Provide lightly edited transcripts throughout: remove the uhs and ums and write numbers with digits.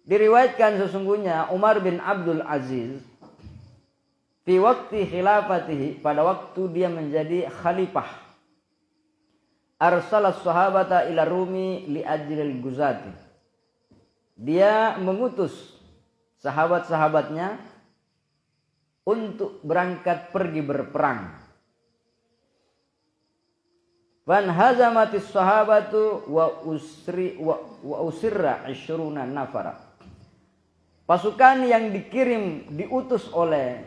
Diriwayatkan sesungguhnya Umar bin Abdul Aziz fi waqti khilafatihi, pada waktu dia menjadi khalifah, arsalas sahabata ila Rumi li ajlil guzati. Dia mengutus sahabat-sahabatnya untuk berangkat pergi berperang. Wan hazamatis sahabatu wa usirra 20 nafara. Pasukan yang diutus oleh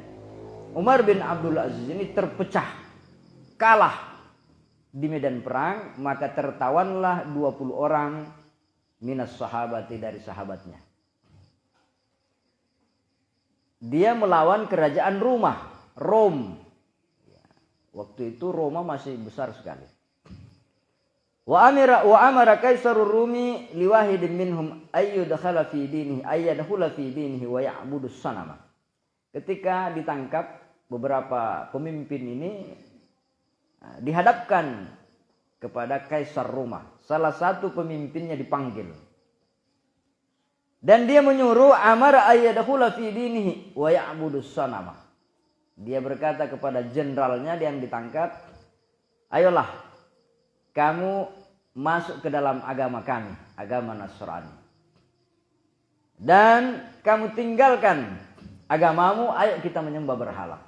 Umar bin Abdul Aziz ini terpecah, kalah di medan perang, maka tertawanlah 20 orang minas sahabati, dari sahabatnya. Dia melawan kerajaan Rom. Waktu itu Roma masih besar sekali. Wa amara kaisarur Rumi liwahidin minhum ayyadkhula fi dinihi wa ya'budus sanama. Ketika ditangkap beberapa pemimpin ini, dihadapkan kepada kaisar Roma. Salah satu pemimpinnya dipanggil. Dan dia menyuruh amara ayyadkhula fi dinihi wa ya'budus sanama. Dia berkata kepada jenderalnya yang ditangkap, ayolah kamu masuk ke dalam agama kami, agama Nasrani. Dan kamu tinggalkan agamamu, ayo kita menyembah berhala.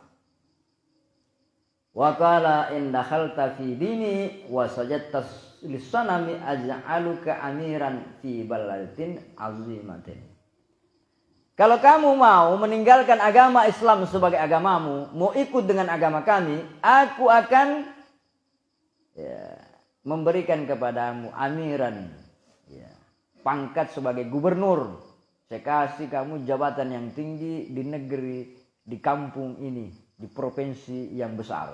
Wa qala in dakhalta fi dini wa sajadta lis-sanami aj'aluka amiran fi baladatin azimatin. Kalau kamu mau meninggalkan agama Islam sebagai agamamu, mau ikut dengan agama kami, aku akan memberikan kepadamu amiran, pangkat sebagai gubernur. Saya kasih kamu jabatan yang tinggi di negeri, di kampung ini, di provinsi yang besar.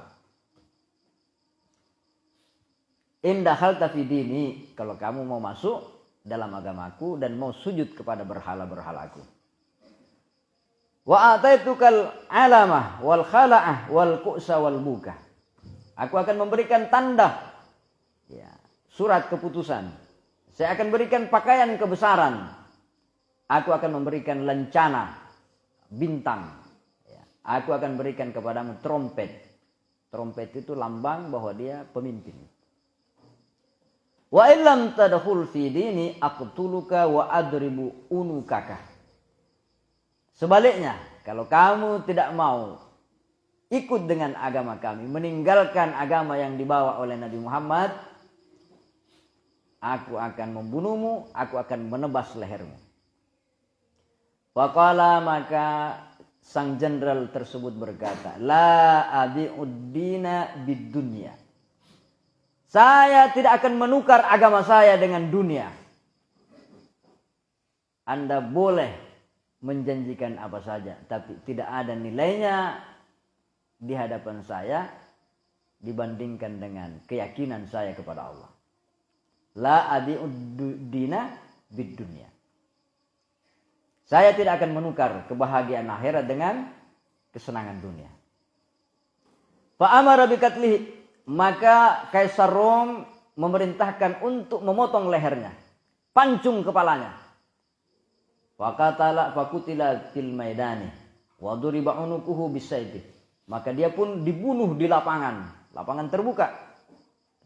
Indah hal tafidini, kalau kamu mau masuk dalam agamaku dan mau sujud kepada berhala-berhalaku. Wa ataitukal alamah wal khala'ah wal ku'sa wal buka. Aku akan memberikan tanda, surat keputusan. Saya akan berikan pakaian kebesaran. Aku akan memberikan lencana, bintang. Aku akan berikan kepadamu trompet. Trompet itu lambang bahwa dia pemimpin. Wa illam tadkhul fi dini aqtuluka wa adribu unukaka. Sebaliknya, kalau kamu tidak mau ikut dengan agama kami, meninggalkan agama yang dibawa oleh Nabi Muhammad, aku akan membunuhmu, aku akan menebas lehermu. Faqala, maka sang jenderal tersebut berkata, la abi'uddina bidunya. Saya tidak akan menukar agama saya dengan dunia. Anda boleh menjanjikan apa saja, tapi tidak ada nilainya di hadapan saya dibandingkan dengan keyakinan saya kepada Allah. La abi'uddina bidunya. Saya tidak akan menukar kebahagiaan akhirat dengan kesenangan dunia. Fa amara biqatlihi, maka Kaisar Rom memerintahkan untuk memotong lehernya, pancung kepalanya. Wa qatala fakutila fil maidani wa duriba unuquhu bisayfi. Maka dia pun dibunuh di lapangan terbuka,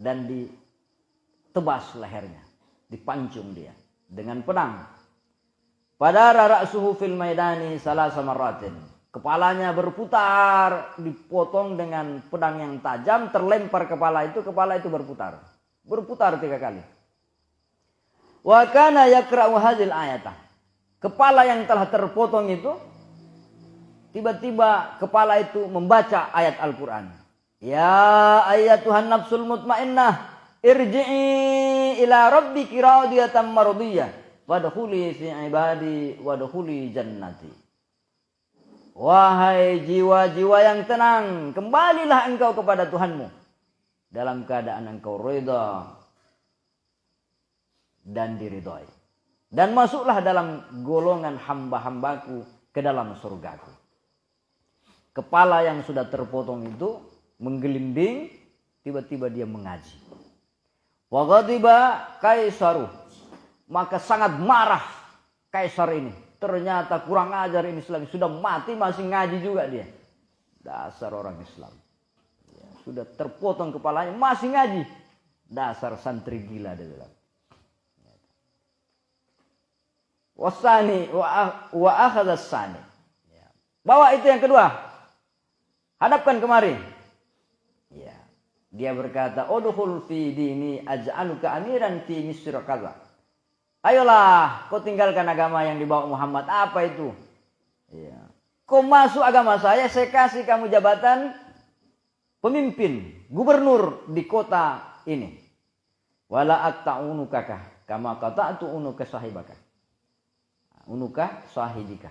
dan ditebas lehernya, dipancung dia dengan pedang. Pada ra'suhu fil maidani salasa marratin. Kepalanya berputar, dipotong dengan pedang yang tajam, terlempar kepala itu berputar. Berputar 3 kali. Wa kana yaqra'u hadzal ayata. Kepala yang telah terpotong itu, tiba-tiba kepala itu membaca ayat Al-Quran. Ya ayyatuhan nafsul mutmainnah, irji'i ila rabbiki radiyatan mardiyah, wadkhuli fi ibadi wadkhuli jannati. Wahai jiwa-jiwa yang tenang, kembalilah engkau kepada Tuhanmu dalam keadaan engkau ridha dan diridhai. Dan masuklah dalam golongan hamba-hambaku ke dalam surgaku. Kepala yang sudah terpotong itu menggelinding, tiba-tiba dia mengaji. Wa ghadiba kaisaruh, maka sangat marah kaisar ini. Ternyata kurang ajar ini Islam. Sudah mati masih ngaji juga dia. Dasar orang Islam. Ya, sudah terpotong kepalanya masih ngaji. Dasar santri gila dia bilang. Wasani wa akhadha sani. Bawa itu yang kedua. Hadapkan kemari. Ya. Dia berkata, "Udkhul fi dini aj'aluka amiran fi Misr kaza." Ayolah, kau tinggalkan agama yang dibawa Muhammad. Apa itu? Ya. Kau masuk agama saya kasih kamu jabatan pemimpin, gubernur di kota ini. Wala aqta'unukaka kama qata'tu unuka sahibaka. Unuka sahibika.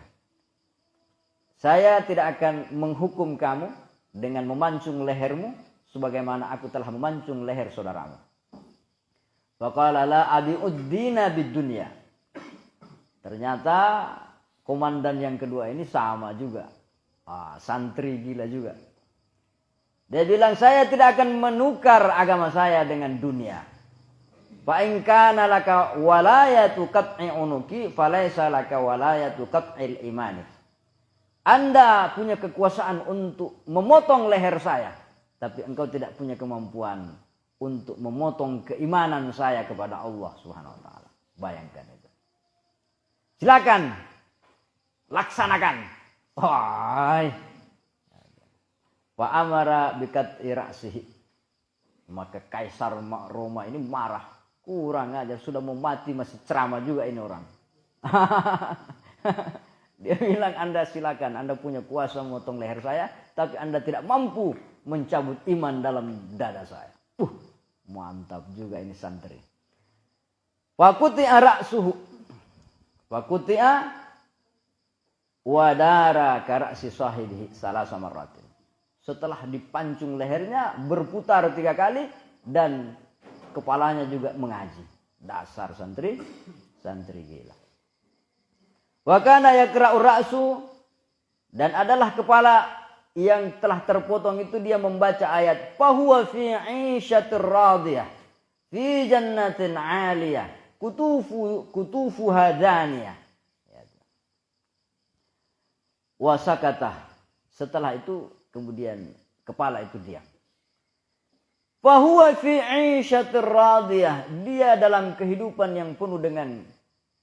Saya tidak akan menghukum kamu dengan memancung lehermu sebagaimana aku telah memancung leher saudaramu. Faqala la abi'uddina bid-dunya. Ternyata komandan yang kedua ini sama juga. Santri gila juga. Dia bilang, saya tidak akan menukar agama saya dengan dunia. Fa in kana laka walayatu qat'i unuki falaysa laka walayatu qat'il imani. Anda punya kekuasaan untuk memotong leher saya, tapi engkau tidak punya kemampuan untuk memotong keimanan saya kepada Allah Subhanahu wa taala. Bayangkan itu. Silakan laksanakan. Wah. Wa amara bikat irasihi. Maka kaisar Roma ini marah. Kurang aja, sudah mau mati masih ceramah juga ini orang. Dia bilang, Anda silakan, Anda punya kuasa memotong leher saya, tapi Anda tidak mampu mencabut iman dalam dada saya. Mantap juga ini santri. Fakuti'a ra'suhu. Fakuti'a wadara kara'si sahibihi salasa marratin. Setelah dipancung lehernya, berputar 3 kali dan kepalanya juga mengaji. Dasar santri gila. Wa kana yaqra'u ra'su, dan adalah kepala yang telah terpotong itu dia membaca ayat fahuwa fi 'ishatir radiyah fi jannatin 'aliyah kutufu hadaniyah. Wa sakata. Setelah itu kemudian kepala itu diam. Fahuwa fi 'ishatir radiyah, dia dalam kehidupan yang penuh dengan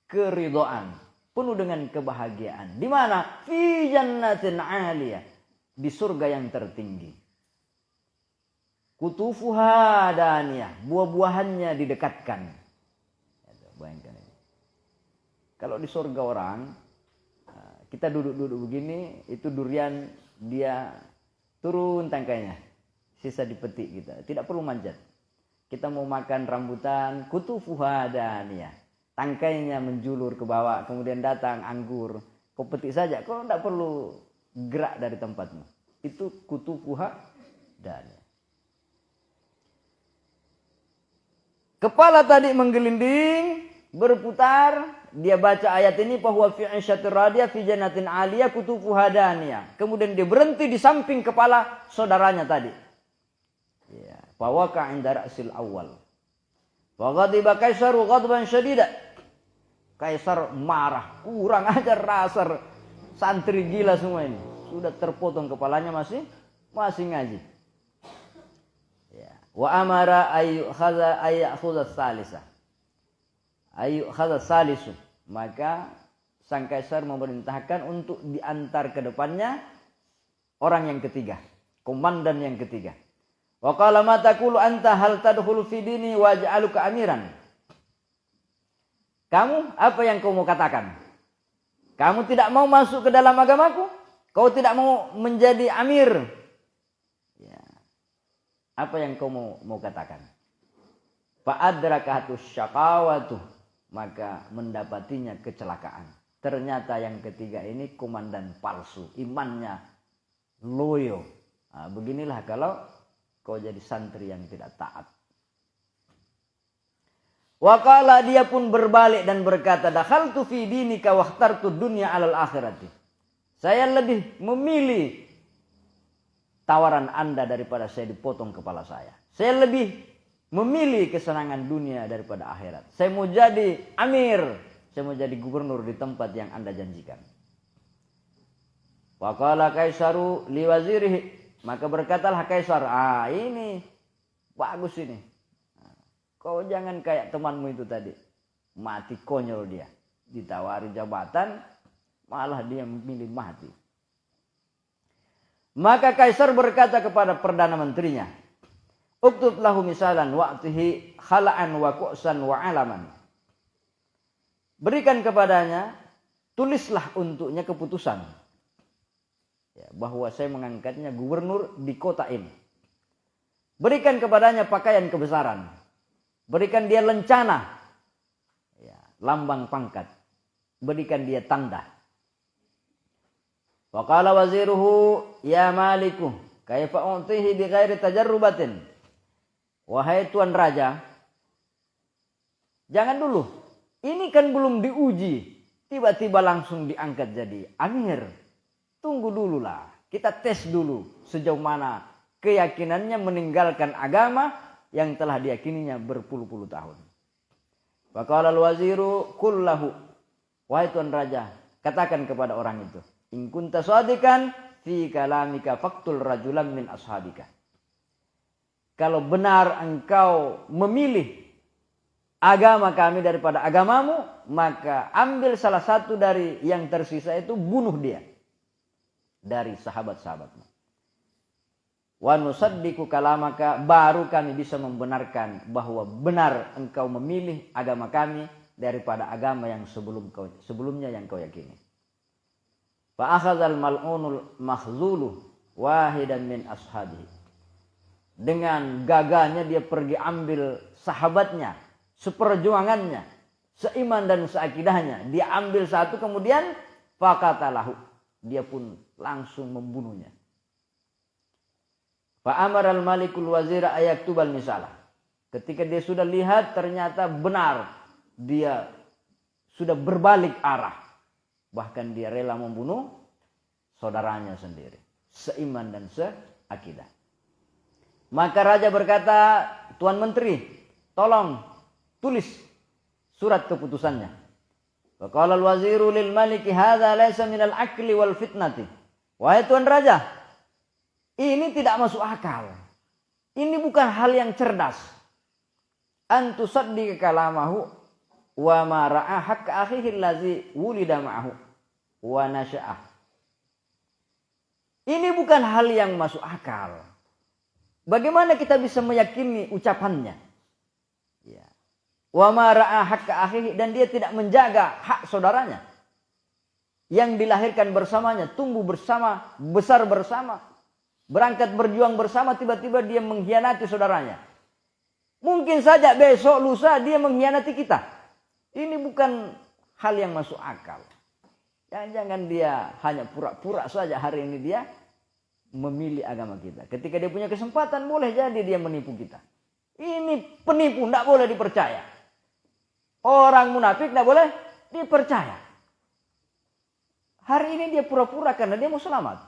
keridhaan, penuh dengan kebahagiaan. Di mana? Fi jannatin 'aliyah, di surga yang tertinggi. Kutufuha daniyah, buah-buahannya didekatkan. Bayangkan ini. Kalau di surga orang, kita duduk-duduk begini, itu durian dia turun tangkainya. Sisa dipetik kita. Tidak perlu manjat. Kita mau makan rambutan, kutufuha daniyah. Tangkainya menjulur ke bawah, kemudian datang anggur. Kau petik saja, kau tidak perlu gerak dari tempatmu. Itu kutufuha daniyah. Kepala tadi menggelinding, berputar. Dia baca ayat ini, bahwa fi 'isyatir radiyah fi jannatin 'aliyah kutufuha daniyah. Kemudian dia berhenti di samping kepala saudaranya tadi. Ya, fawaka 'inda ra'sil awal. Wa ghadiba kaisaru ghadban syadida. Kaisar marah, kurang ajar rasar. Santri gila semua ini. Sudah terpotong kepalanya masih ngaji. Ya, wa amara ayyukhadha salisa. Ayyukhadha salisu. Maka sang kaisar memerintahkan untuk diantar ke depannya orang yang ketiga, komandan yang ketiga. Wa qala ma taqulu anta hal tadkhulu fi dini waj'aluka amiran. Kamu apa yang kau mau katakan? Kamu tidak mau masuk ke dalam agamaku? Kau tidak mau menjadi amir? Ya. Apa yang kau mau katakan? Fa adrakatus syaqawatu, maka mendapatinya kecelakaan. Ternyata yang ketiga ini komandan palsu, imannya loyo. Nah, beginilah kalau kau jadi santri yang tidak taat. Waqala, dia pun berbalik dan berkata, dakhaltu fi dinika wakhtartu dunya 'alal akhirati. Saya lebih memilih tawaran Anda daripada saya dipotong kepala saya. Saya lebih memilih kesenangan dunia daripada akhirat. Saya mau jadi amir, saya mau jadi gubernur di tempat yang Anda janjikan. Wa qala Kaisaru liwazirihi, maka berkatalah Kaisar, ini bagus ini. Kau jangan kayak temanmu itu tadi, mati konyol dia, ditawari jabatan malah dia memilih mati. Maka Kaisar berkata kepada Perdana Menterinya, uktub lahu misalan wa'tihi khala'an wa ku'san wa alaman. Berikan kepadanya, tulislah untuknya keputusan. Ya, bahwa saya mengangkatnya gubernur di kota ini. Berikan kepadanya pakaian kebesaran. Berikan dia lencana. Ya, lambang pangkat. Berikan dia tanda. Wa qala waziruhu ya maliku kaifa untihi bi ghairi tajarrubatin. Wahai tuan raja, jangan dulu. Ini kan belum diuji, tiba-tiba langsung diangkat jadi amir. Tunggu dululah. Kita tes dulu sejauh mana keyakinannya meninggalkan agama yang telah diyakininya berpuluh-puluh tahun. Wa qala al-waziru kullahu. Wahai tuan raja, katakan kepada orang itu, in kunta shadikan fi kalamika faqtul rajulan min ashabika. Kalau benar engkau memilih agama kami daripada agamamu, maka ambil salah satu dari yang tersisa itu, bunuh dia dari sahabat-sahabatmu. Wa nusaddiqu kalamaka, baru kami bisa membenarkan bahwa benar engkau memilih agama kami daripada agama yang sebelumnya yang kau yakini. Fa akhadzal mal'unul mahzulu wahidan min ashabihi. Dengan gagahnya dia pergi ambil sahabatnya, seperjuangannya, seiman dan seakidahnya. Dia ambil satu, kemudian faqatalahu, dia pun langsung membunuhnya. Fa amaral malikul wazira ayaktubal misalah. Ketika dia sudah lihat ternyata benar, dia sudah berbalik arah. Bahkan dia rela membunuh saudaranya sendiri, seiman dan seakidah. Maka raja berkata, Tuan Menteri, tolong tulis surat keputusannya. Wa qala al-waziru lil maliki hadza laysa minal akli wal fitnati. Wahai Tuan Raja, ini tidak masuk akal. Ini bukan hal yang cerdas. Antu saddiqa kalamahu wa ma ra'a haqqa akhihi allazi wulida ma'ahu wa nasya'ah. Ini bukan hal yang masuk akal. Bagaimana kita bisa meyakini ucapannya? Ya. Wa ma ra'a haqqa akhihi, dan dia tidak menjaga hak saudaranya yang dilahirkan bersamanya, tumbuh bersama, besar bersama, berangkat berjuang bersama, tiba-tiba dia mengkhianati saudaranya. Mungkin saja besok lusa dia mengkhianati kita. Ini bukan hal yang masuk akal. Jangan dia hanya pura-pura saja hari ini dia memilih agama kita. Ketika dia punya kesempatan, boleh jadi dia menipu kita. Ini penipu, tidak boleh dipercaya. Orang munafik tidak boleh dipercaya. Hari ini dia pura-pura karena dia mau selamat.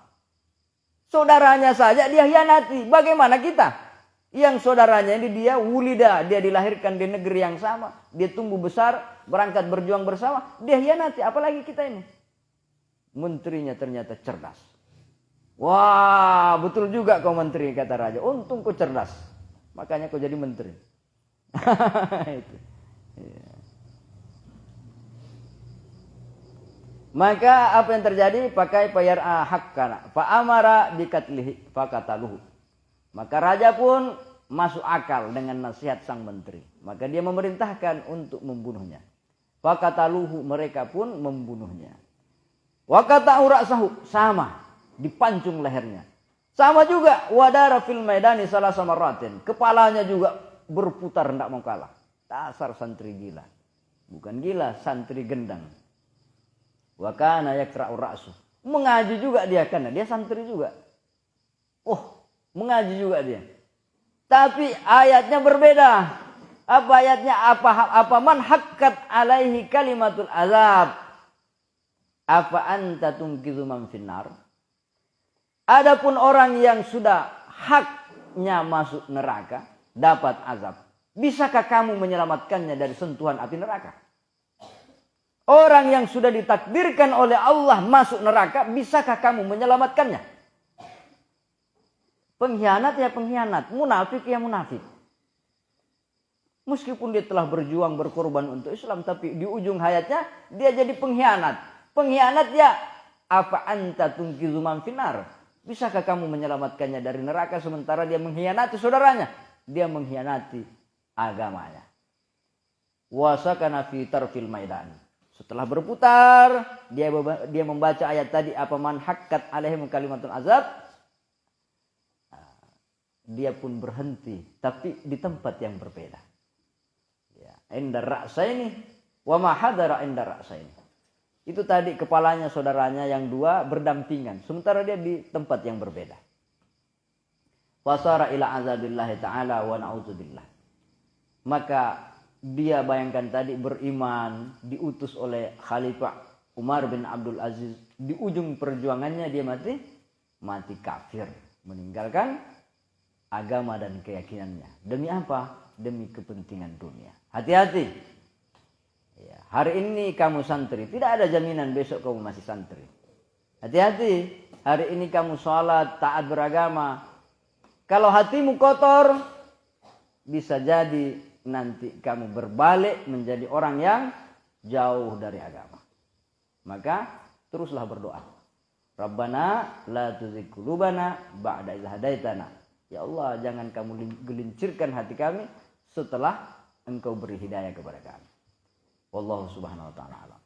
Saudaranya saja dia hianati. Bagaimana kita? Yang saudaranya ini dia wulida, dia dilahirkan di negeri yang sama, dia tumbuh besar, berangkat berjuang bersama, dia hianati. Apalagi kita ini. Menterinya ternyata cerdas. Wah, betul juga kau menteri, kata raja. Untung kau cerdas, makanya kau jadi menteri. Itu. Ya. Maka apa yang terjadi? Pakai payar hakkana fa amara bikatlihi fakataluhu. Maka raja pun masuk akal dengan nasihat sang menteri. Maka dia memerintahkan untuk membunuhnya. Fakataluhu, mereka pun membunuhnya. Wa qata'u ra'sahu, sama, dipancung lehernya. Sama juga wadara fil maidani salasa marratin. Kepalanya juga berputar tidak mau kalah. Dasar santri gila. Bukan gila, santri gendang. Wa kana yakra'u ra'su. Mengaji juga dia, karena dia santri juga. Oh, mengaji juga dia. Tapi ayatnya berbeda. Apa ayatnya? Apa man hakkat alaihi kalimatul azab. Apa anta tunkizu man finnar. Adapun orang yang sudah haknya masuk neraka, dapat azab. Bisakah kamu menyelamatkannya dari sentuhan api neraka? Orang yang sudah ditakdirkan oleh Allah masuk neraka, bisakah kamu menyelamatkannya? Pengkhianat ya pengkhianat, munafik ya munafik. Meskipun dia telah berjuang berkorban untuk Islam, tapi di ujung hayatnya dia jadi pengkhianat. Pengkhianat ya, apa anta tungkizu man finar? Bisakah kamu menyelamatkannya dari neraka sementara dia mengkhianati saudaranya? Dia mengkhianati agamanya. Wasakana fi tarfil maidan. Setelah berputar, dia membaca ayat tadi, apa man hakkat alaihim kalimatul azab. Dia pun berhenti, tapi di tempat yang berbeda. Ya, inda ra'saini wa ma hadara inda ra'saini. Itu tadi kepalanya saudaranya yang dua berdampingan, sementara dia di tempat yang berbeda. Wasara ila azabillahi ta'ala wa na'udzubillah. Maka dia bayangkan tadi beriman, diutus oleh Khalifah Umar bin Abdul Aziz. Di ujung perjuangannya dia mati kafir, meninggalkan agama dan keyakinannya. Demi apa? Demi kepentingan dunia. Hati-hati. Ya, hari ini kamu santri, tidak ada jaminan besok kamu masih santri. Hati-hati. Hari ini kamu sholat, taat beragama. Kalau hatimu kotor, bisa jadi nanti kamu berbalik menjadi orang yang jauh dari agama. Maka teruslah berdoa. Rabbana la tuzigh qulubana ba'da idh hadaitana. Ya Allah, jangan kamu gelincirkan hati kami setelah Engkau beri hidayah kepada kami. Wallahu subhanahu wa ta'ala alam.